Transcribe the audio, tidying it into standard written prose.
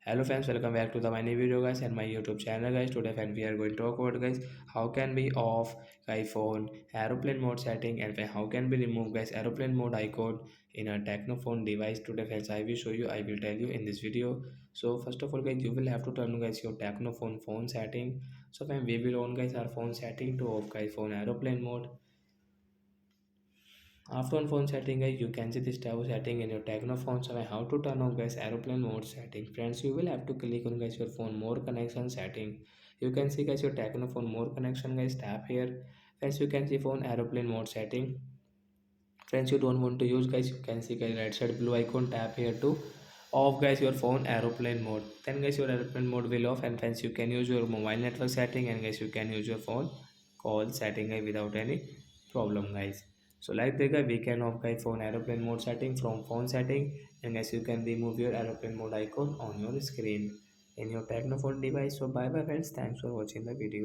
Hello friends, welcome back to the my new video guys and my YouTube channel guys. Today friend we are going to talk about guys how can we off iPhone aeroplane mode setting and how can we remove guys aeroplane mode icon in a Tecno phone device. Today friends I will show you, I will tell you in this video. So first of all guys you will have to turn guys your Tecno phone setting. So when we will on guys our phone setting to off guys phone aeroplane mode. After on phone setting guys, you can see this tab setting in your Tecno phone. So how to turn on guys aeroplane mode setting. Friends, you will have to click on guys your phone more connection setting. You can see guys your Tecno phone more connection guys, tap here. Friends, you can see phone aeroplane mode setting. Friends, you don't want to use guys, you can see guys right side blue icon, tap here to off guys your phone aeroplane mode. Then guys your aeroplane mode will off, and friends you can use your mobile network setting, and guys you can use your phone call setting guys without any problem guys. So like the guy we can off guys phone aeroplane mode setting from phone setting, and guys you can remove your aeroplane mode icon on your screen in your Techno phone device. So bye bye friends, thanks for watching the video.